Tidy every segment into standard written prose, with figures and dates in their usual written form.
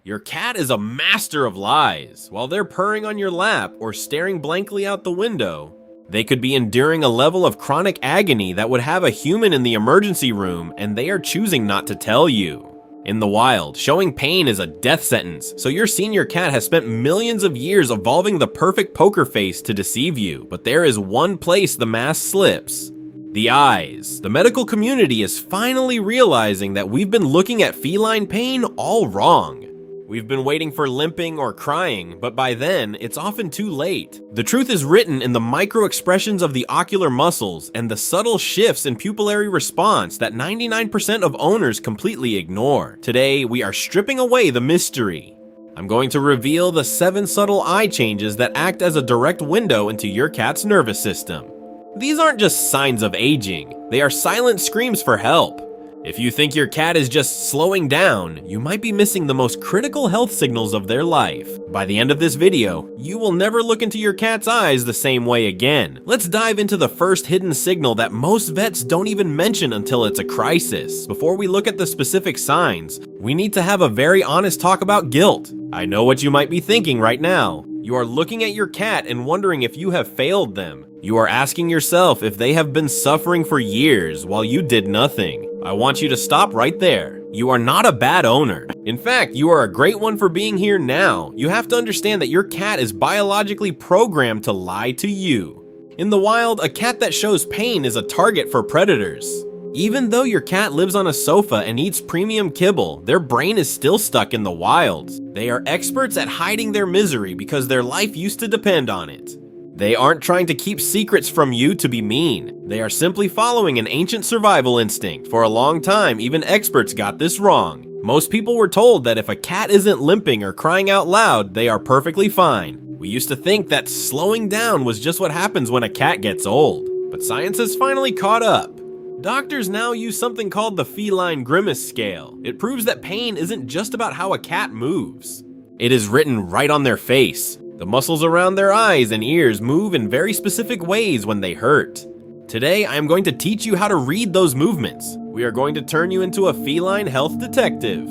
Your cat is a master of lies. While they're purring on your lap or staring blankly out the window, they could be enduring a level of chronic agony that would have a human in the emergency room, and they are choosing not to tell you. In the wild, showing pain is a death sentence, so your senior cat has spent millions of years evolving the perfect poker face to deceive you, but there is one place the mask slips. The eyes. The medical community is finally realizing that we've been looking at feline pain all wrong. We've been waiting for limping or crying, but by then, it's often too late. The truth is written in the micro expressions of the ocular muscles and the subtle shifts in pupillary response that 99% of owners completely ignore. Today, we are stripping away the mystery. I'm going to reveal the 7 subtle eye changes that act as a direct window into your cat's nervous system. These aren't just signs of aging, they are silent screams for help. If you think your cat is just slowing down, you might be missing the most critical health signals of their life. By the end of this video, you will never look into your cat's eyes the same way again. Let's dive into the first hidden signal that most vets don't even mention until it's a crisis. Before we look at the specific signs, we need to have a very honest talk about guilt. I know what you might be thinking right now. You are looking at your cat and wondering if you have failed them. You are asking yourself if they have been suffering for years while you did nothing. I want you to stop right there. You are not a bad owner. In fact, you are a great one for being here now. You have to understand that your cat is biologically programmed to lie to you. In the wild, a cat that shows pain is a target for predators. Even though your cat lives on a sofa and eats premium kibble, their brain is still stuck in the wilds. They are experts at hiding their misery because their life used to depend on it. They aren't trying to keep secrets from you to be mean. They are simply following an ancient survival instinct. For a long time, even experts got this wrong. Most people were told that if a cat isn't limping or crying out loud, they are perfectly fine. We used to think that slowing down was just what happens when a cat gets old. But science has finally caught up. Doctors now use something called the feline grimace scale. It proves that pain isn't just about how a cat moves. It is written right on their face. The muscles around their eyes and ears move in very specific ways when they hurt. Today, I am going to teach you how to read those movements. We are going to turn you into a feline health detective.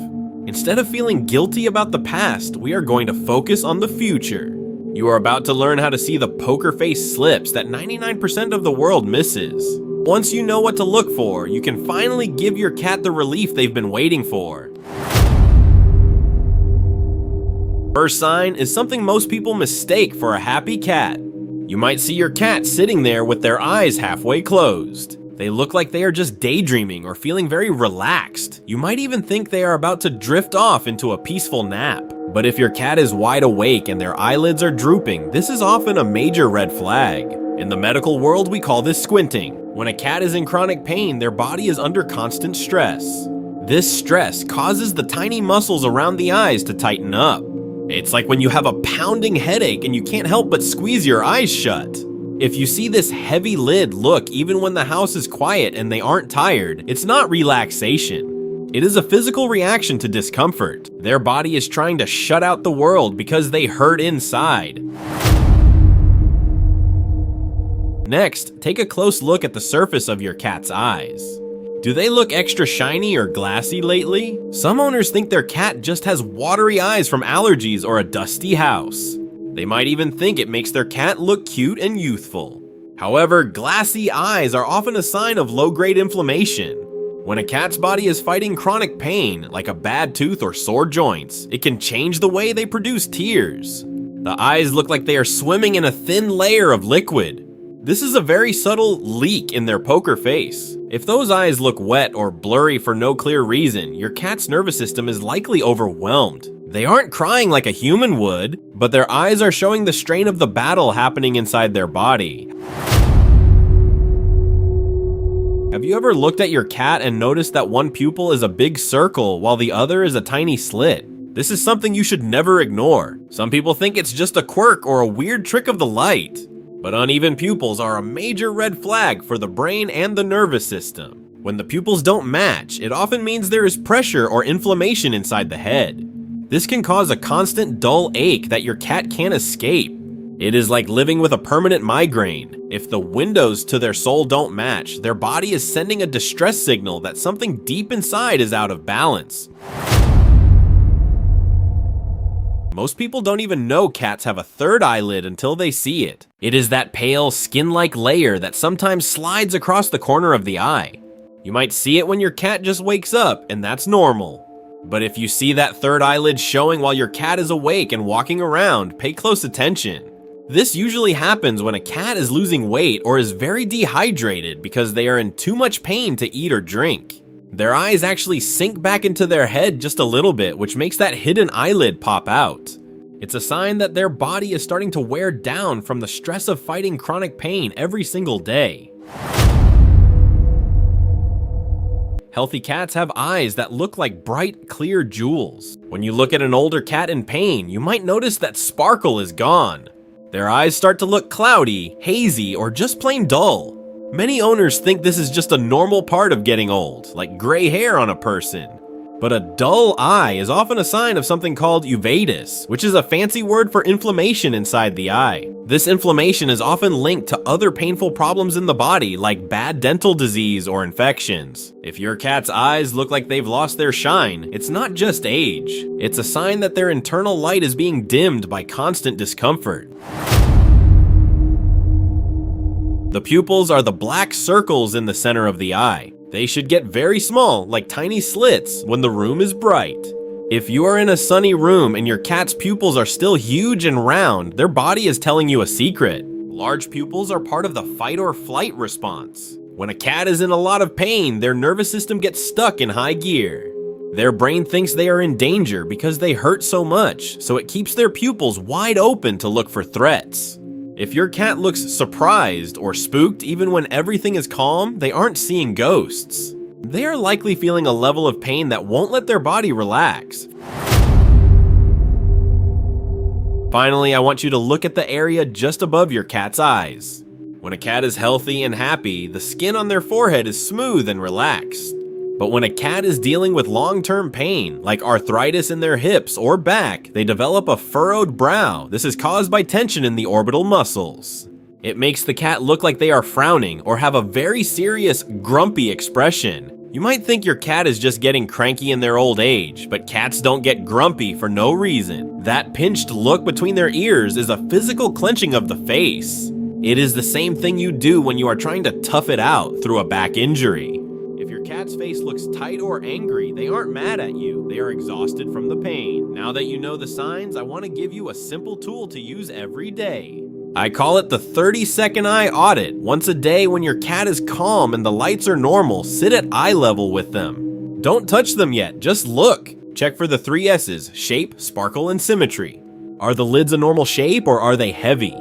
Instead of feeling guilty about the past, we are going to focus on the future. You are about to learn how to see the poker face slips that 99% of the world misses. Once you know what to look for, you can finally give your cat the relief they've been waiting for. First sign is something most people mistake for a happy cat. You might see your cat sitting there with their eyes halfway closed. They look like they are just daydreaming or feeling very relaxed. You might even think they are about to drift off into a peaceful nap. But if your cat is wide awake and their eyelids are drooping, this is often a major red flag. In the medical world, we call this squinting. When a cat is in chronic pain, their body is under constant stress. This stress causes the tiny muscles around the eyes to tighten up. It's like when you have a pounding headache and you can't help but squeeze your eyes shut. If you see this heavy lid look even when the house is quiet and they aren't tired, it's not relaxation. It is a physical reaction to discomfort. Their body is trying to shut out the world because they hurt inside. Next, take a close look at the surface of your cat's eyes. Do they look extra shiny or glassy lately? Some owners think their cat just has watery eyes from allergies or a dusty house. They might even think it makes their cat look cute and youthful. However, glassy eyes are often a sign of low-grade inflammation. When a cat's body is fighting chronic pain, like a bad tooth or sore joints, it can change the way they produce tears. The eyes look like they are swimming in a thin layer of liquid. This is a very subtle leak in their poker face. If those eyes look wet or blurry for no clear reason, your cat's nervous system is likely overwhelmed. They aren't crying like a human would, but their eyes are showing the strain of the battle happening inside their body. Have you ever looked at your cat and noticed that one pupil is a big circle while the other is a tiny slit? This is something you should never ignore. Some people think it's just a quirk or a weird trick of the light. But uneven pupils are a major red flag for the brain and the nervous system. When the pupils don't match, it often means there is pressure or inflammation inside the head. This can cause a constant dull ache that your cat can't escape. It is like living with a permanent migraine. If the windows to their soul don't match, their body is sending a distress signal that something deep inside is out of balance. Most people don't even know cats have a third eyelid until they see it. It is that pale, skin-like layer that sometimes slides across the corner of the eye. You might see it when your cat just wakes up, and that's normal. But if you see that third eyelid showing while your cat is awake and walking around, pay close attention. This usually happens when a cat is losing weight or is very dehydrated because they are in too much pain to eat or drink. Their eyes actually sink back into their head just a little bit, which makes that hidden eyelid pop out. It's a sign that their body is starting to wear down from the stress of fighting chronic pain every single day. Healthy cats have eyes that look like bright, clear jewels. When you look at an older cat in pain, you might notice that sparkle is gone. Their eyes start to look cloudy, hazy, or just plain dull. Many owners think this is just a normal part of getting old, like gray hair on a person. But a dull eye is often a sign of something called uveitis, which is a fancy word for inflammation inside the eye. This inflammation is often linked to other painful problems in the body, like bad dental disease or infections. If your cat's eyes look like they've lost their shine, it's not just age. It's a sign that their internal light is being dimmed by constant discomfort. The pupils are the black circles in the center of the eye. They should get very small, like tiny slits, when the room is bright. If you are in a sunny room and your cat's pupils are still huge and round, their body is telling you a secret. Large pupils are part of the fight or flight response. When a cat is in a lot of pain, their nervous system gets stuck in high gear. Their brain thinks they are in danger because they hurt so much, so it keeps their pupils wide open to look for threats. If your cat looks surprised or spooked even when everything is calm, they aren't seeing ghosts. They are likely feeling a level of pain that won't let their body relax. Finally, I want you to look at the area just above your cat's eyes. When a cat is healthy and happy, the skin on their forehead is smooth and relaxed. But when a cat is dealing with long-term pain, like arthritis in their hips or back, they develop a furrowed brow. This is caused by tension in the orbital muscles. It makes the cat look like they are frowning or have a very serious, grumpy expression. You might think your cat is just getting cranky in their old age, but cats don't get grumpy for no reason. That pinched look between their ears is a physical clenching of the face. It is the same thing you do when you are trying to tough it out through a back injury. If your cat's face looks tight or angry, they aren't mad at you. They are exhausted from the pain. Now that you know the signs, I want to give you a simple tool to use every day. I call it the 30-second eye audit. Once a day when your cat is calm and the lights are normal, sit at eye level with them. Don't touch them yet, just look. Check for the 3 S's, shape, sparkle, and symmetry. Are the lids a normal shape or are they heavy?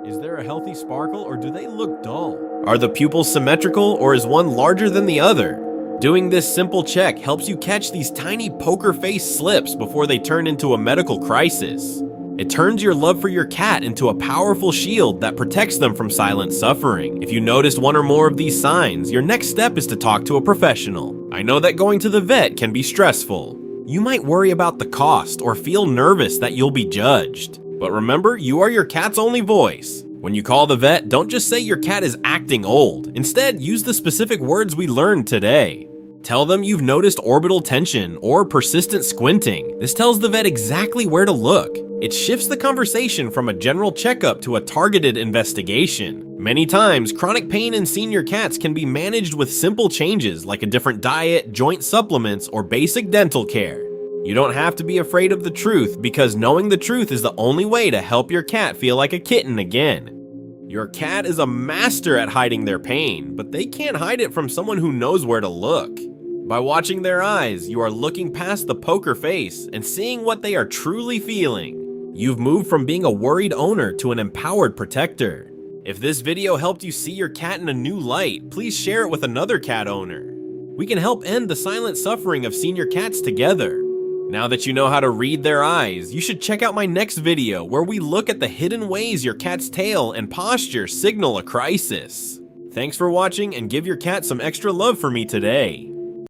Is there a healthy sparkle or do they look dull? Are the pupils symmetrical or is one larger than the other? Doing this simple check helps you catch these tiny poker face slips before they turn into a medical crisis. It turns your love for your cat into a powerful shield that protects them from silent suffering. If you noticed one or more of these signs, your next step is to talk to a professional. I know that going to the vet can be stressful. You might worry about the cost or feel nervous that you'll be judged. But remember, you are your cat's only voice. When you call the vet, don't just say your cat is acting old. Instead, use the specific words we learned today. Tell them you've noticed orbital tension or persistent squinting. This tells the vet exactly where to look. It shifts the conversation from a general checkup to a targeted investigation. Many times, chronic pain in senior cats can be managed with simple changes like a different diet, joint supplements, or basic dental care. You don't have to be afraid of the truth because knowing the truth is the only way to help your cat feel like a kitten again. Your cat is a master at hiding their pain, but they can't hide it from someone who knows where to look. By watching their eyes, you are looking past the poker face and seeing what they are truly feeling. You've moved from being a worried owner to an empowered protector. If this video helped you see your cat in a new light, please share it with another cat owner. We can help end the silent suffering of senior cats together. Now that you know how to read their eyes, you should check out my next video where we look at the hidden ways your cat's tail and posture signal a crisis. Thanks for watching and give your cat some extra love for me today.